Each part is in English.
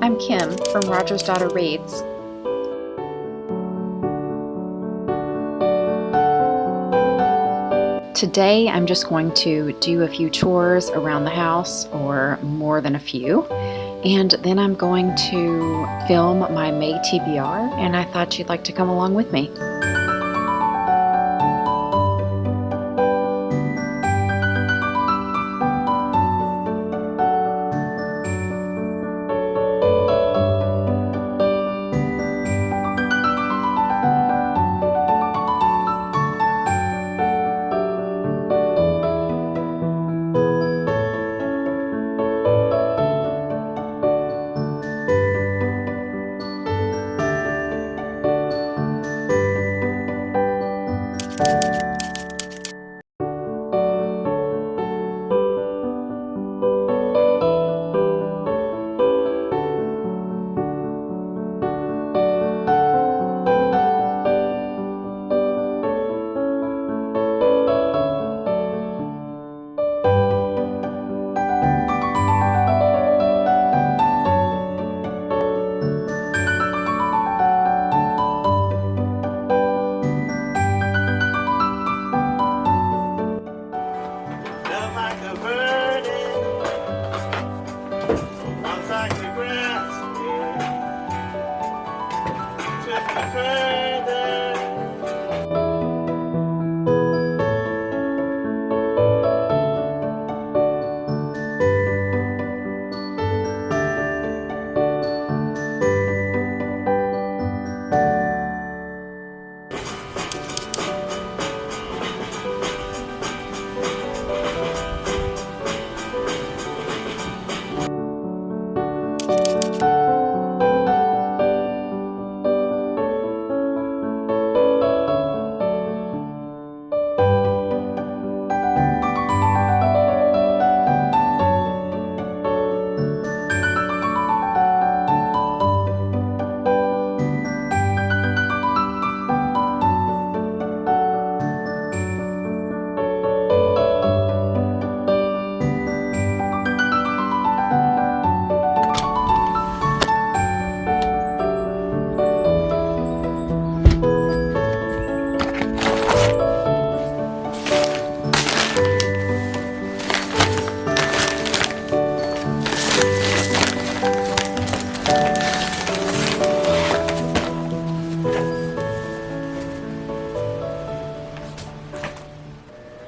I'm Kim from Rogers Daughter Reads. Today I'm just going to do a few chores around the house, or more than a few, and then I'm going to film my May TBR, and I thought you'd like to come along with me.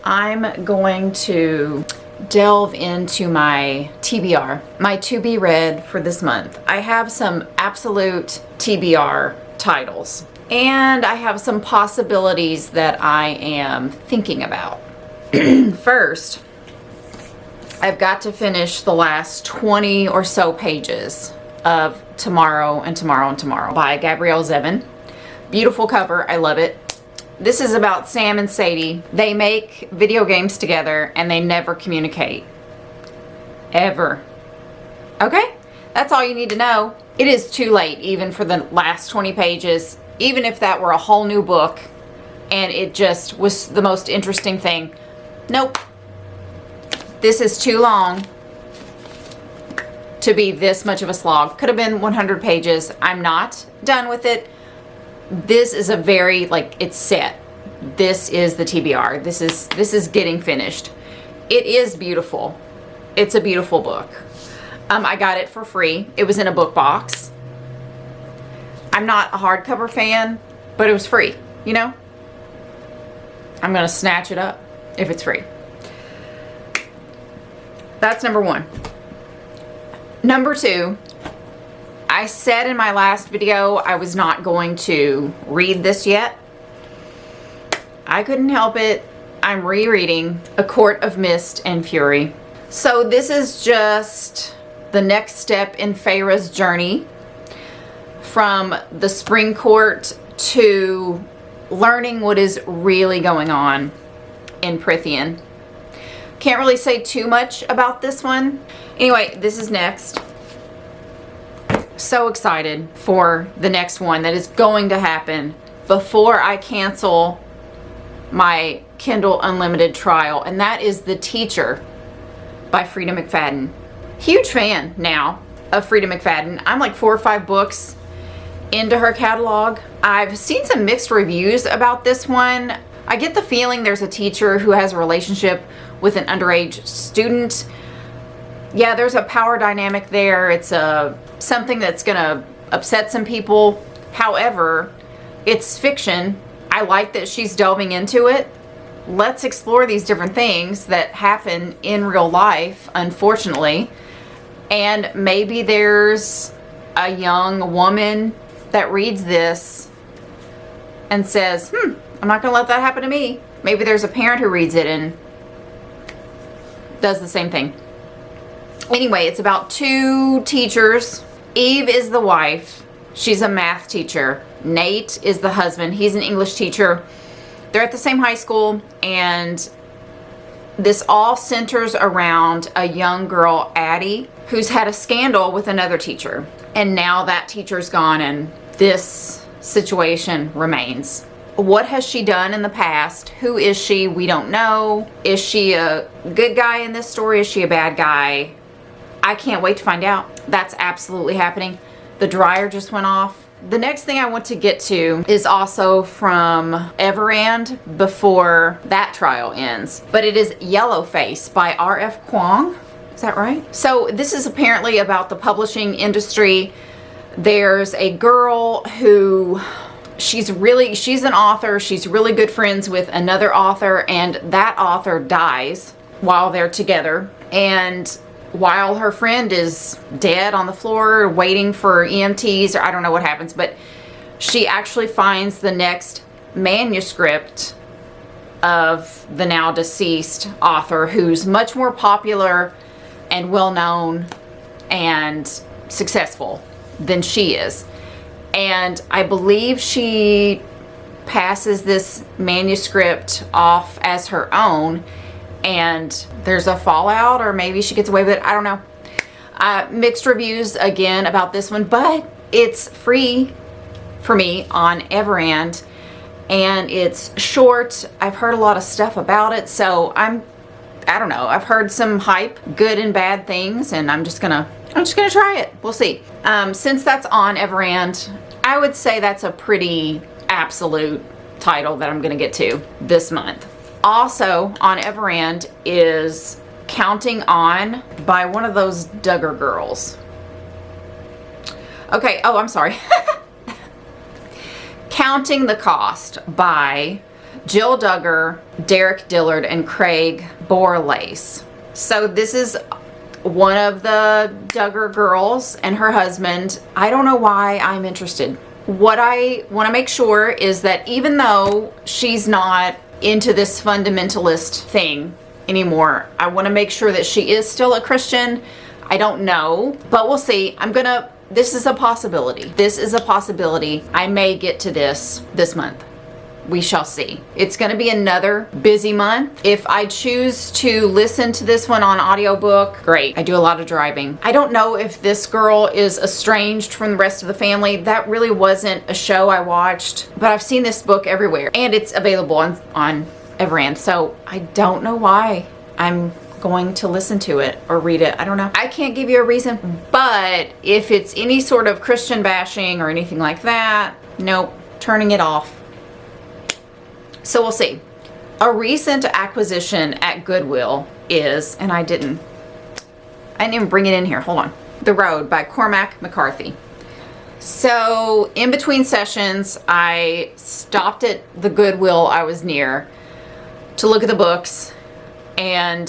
I'm going to delve into my TBR, my to be read for this month. I have some absolute TBR titles, and I have some possibilities that I am thinking about. First, I've got to finish the last 20 or so pages of Tomorrow and Tomorrow and Tomorrow by Gabrielle Zevin. Beautiful cover, I love it. This is about Sam and Sadie. They make video games together and they never communicate. Ever. Okay? That's all you need to know. It is too late even for the last 20 pages, even if that were a whole new book and it just was the most interesting thing. Nope. This is too long to be this much of a slog. Could have been 100 pages. I'm not done with it. This is a very, it's set. This is the TBR. This is getting finished. It is beautiful. It's a beautiful book. I got it for free. It was in a book box. I'm not a hardcover fan, but it was free, you know? I'm gonna snatch it up if it's free. That's number one. Number two, I said in my last video I was not going to read this yet. I couldn't help it. I'm rereading A Court of Mist and Fury. So this is just the next step in Feyre's journey from the Spring Court to learning what is really going on in Prythian. Can't really say too much about this one. Anyway, this is next. So excited for the next one that is going to happen before I cancel my Kindle Unlimited trial, and that is The Teacher by Frida McFadden. Huge fan now of Frida McFadden. I'm like 4 or 5 books into her catalog. I've seen some mixed reviews about this one. I get the feeling there's a teacher who has a relationship with an underage student. Yeah, there's a power dynamic there. It's something that's gonna upset some people. However, it's fiction. I like that she's delving into it. Let's explore these different things that happen in real life, unfortunately. And maybe there's a young woman that reads this and says, I'm not gonna let that happen to me. Maybe there's a parent who reads it and does the same thing. Anyway, it's about 2 teachers. Eve is the wife. She's a math teacher. Nate is the husband. He's an English teacher. They're at the same high school, and this all centers around a young girl, Addie, who's had a scandal with another teacher. And now that teacher's gone and this situation remains. What has she done in the past? Who is she? We don't know. Is she a good guy in this story? Is she a bad guy? I can't wait to find out. That's absolutely happening. The dryer just went off. The next thing I want to get to is also from Everand before that trial ends. But it is Yellowface by R.F. Kuang. Is that right? So this is apparently about the publishing industry. There's a girl who she's an author. She's really good friends with another author, and that author dies while they're together. And while her friend is dead on the floor waiting for EMTs, or I don't know what happens, but she actually finds the next manuscript of the now deceased author, who's much more popular and well known and successful than she is. And I believe she passes this manuscript off as her own, and there's a fallout, or maybe she gets away with it. I don't know. Mixed reviews again about this one, but it's free for me on Everand, and it's short. I've heard a lot of stuff about it, so I don't know. I've heard some hype, good and bad things, and I'm just gonna try it. We'll see. Since that's on Everand, I would say that's a pretty absolute title that I'm gonna get to this month. Also on Everand is Counting On by one of those Duggar girls. Okay, oh, I'm sorry. Counting the Cost by Jill Duggar, Derek Dillard, and Craig Borlace. So this is one of the Duggar girls and her husband. I don't know why I'm interested. What I want to make sure is that even though she's not into this fundamentalist thing anymore, I want to make sure that she is still a Christian. I don't know, but we'll see. This is a possibility. This is a possibility. I may get to this month. We shall see. It's going to be another busy month. If I choose to listen to this one on audiobook, great. I do a lot of driving. I don't know if this girl is estranged from the rest of the family. That really wasn't a show I watched, but I've seen this book everywhere, and it's available on Everand. So I don't know why I'm going to listen to it or read it. I don't know. I can't give you a reason, but if it's any sort of Christian bashing or anything like that, nope, turning it off. So we'll see. A recent acquisition at Goodwill is, and I didn't even bring it in here. Hold on. The Road by Cormac McCarthy. So in between sessions, I stopped at the Goodwill I was near to look at the books, and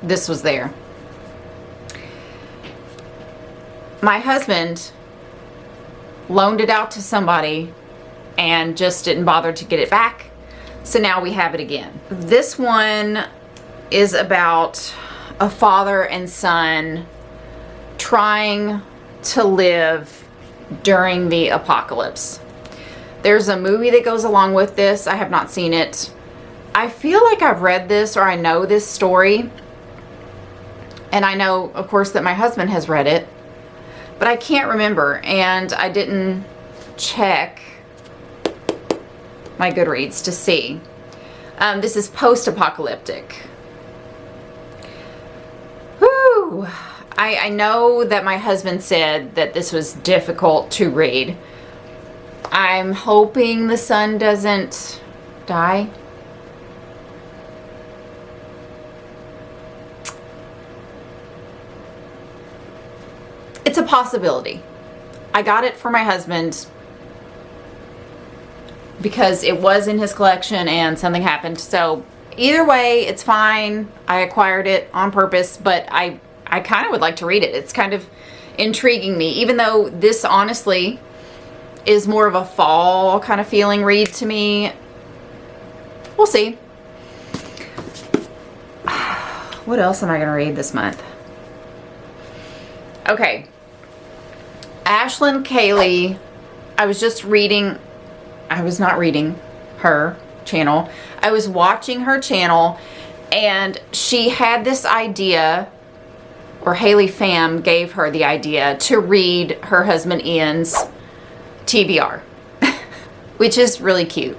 this was there. My husband loaned it out to somebody and just didn't bother to get it back. So now we have it again. This one is about a father and son trying to live during the apocalypse. There's a movie that goes along with this. I have not seen it. I feel like I've read this, or I know this story. And I know, of course, that my husband has read it, but I can't remember, and I didn't check my Goodreads to see. This is post-apocalyptic. Whew. I know that my husband said that this was difficult to read. I'm hoping the son doesn't die. It's a possibility. I got it for my husband because it was in his collection and something happened. So either way, it's fine. I acquired it on purpose, but I kind of would like to read it. It's kind of intriguing me, even though this honestly is more of a fall kind of feeling read to me. We'll see. What else am I going to read this month? Okay. Ashlyn Kaylee, I was not reading her channel. I was watching her channel, and she had this idea, or Haley Pham gave her the idea to read her husband Ian's TBR, which is really cute.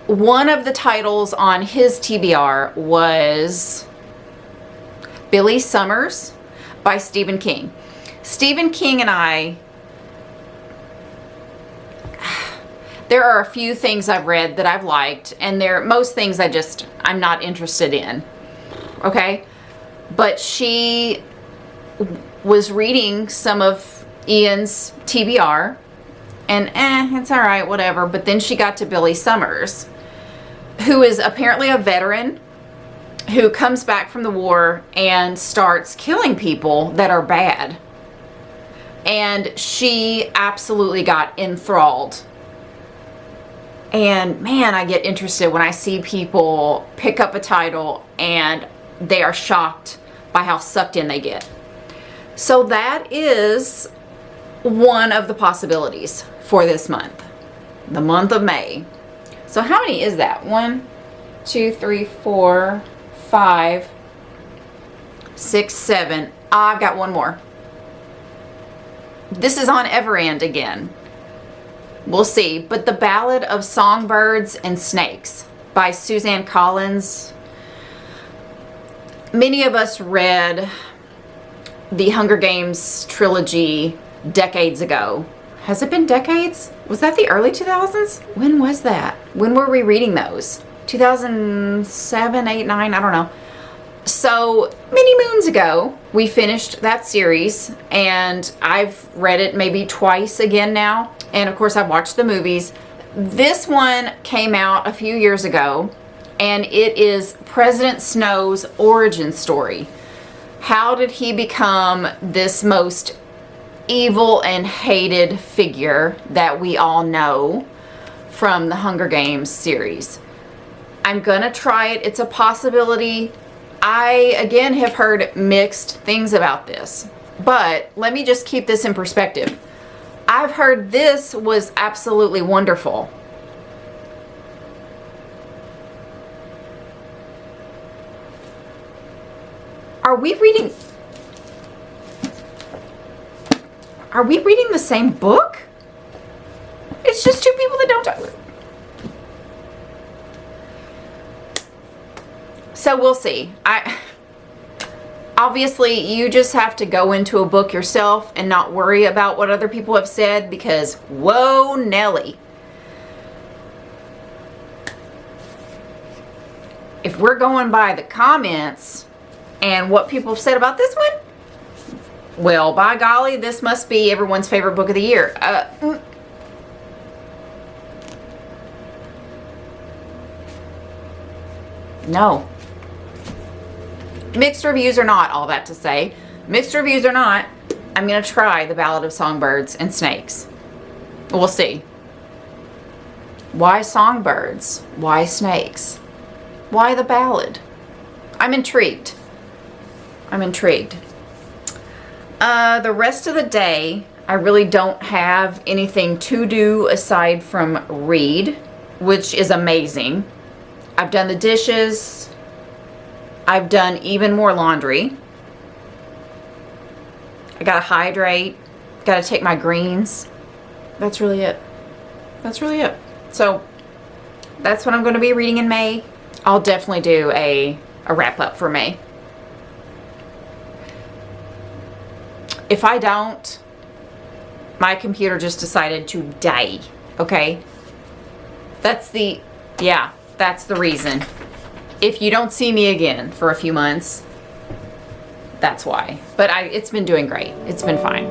One of the titles on his TBR was Billy Summers by Stephen King. Stephen King and I, there are a few things I've read that I've liked, and most things I'm not interested in. Okay? But she was reading some of Ian's TBR, and it's all right, whatever. But then she got to Billy Summers, who is apparently a veteran who comes back from the war and starts killing people that are bad. And she absolutely got enthralled. And man, I get interested when I see people pick up a title and they are shocked by how sucked in they get. So that is one of the possibilities for this month, the month of May. So how many is that? 1, 2, 3, 4, 5, 6, 7. I've got one more. This is on Everand again. We'll see. But The Ballad of Songbirds and Snakes by Suzanne Collins. Many of us read the Hunger Games trilogy decades ago. Has it been decades? Was that the early 2000s? When was that? When were we reading those? 2007, 8, 9? I don't know. So many moons ago, we finished that series, and I've read it maybe twice again now. And of course, I've watched the movies. This one came out a few years ago, and it is President Snow's origin story. How did he become this most evil and hated figure that we all know from the Hunger Games series? I'm gonna try it. It's a possibility. I, again, have heard mixed things about this, but let me just keep this in perspective. I've heard this was absolutely wonderful. Are we reading the same book? It's just two people that don't talk. So we'll see. Obviously, you just have to go into a book yourself and not worry about what other people have said, because whoa, Nelly. If we're going by the comments and what people have said about this one, well, by golly, this must be everyone's favorite book of the year. No. Mixed reviews or not, all that to say. Mixed reviews or not, I'm going to try The Ballad of Songbirds and Snakes. We'll see. Why songbirds? Why snakes? Why the ballad? I'm intrigued. The rest of the day, I really don't have anything to do aside from read, which is amazing. I've done the dishes. I've done even more laundry. I gotta hydrate. Gotta take my greens. That's really it. So that's what I'm going to be reading in May. I'll definitely do a wrap up for May. If I don't, my computer just decided to die, okay? That's the reason. If you don't see me again for a few months, that's why. But it's been doing great. It's been fine.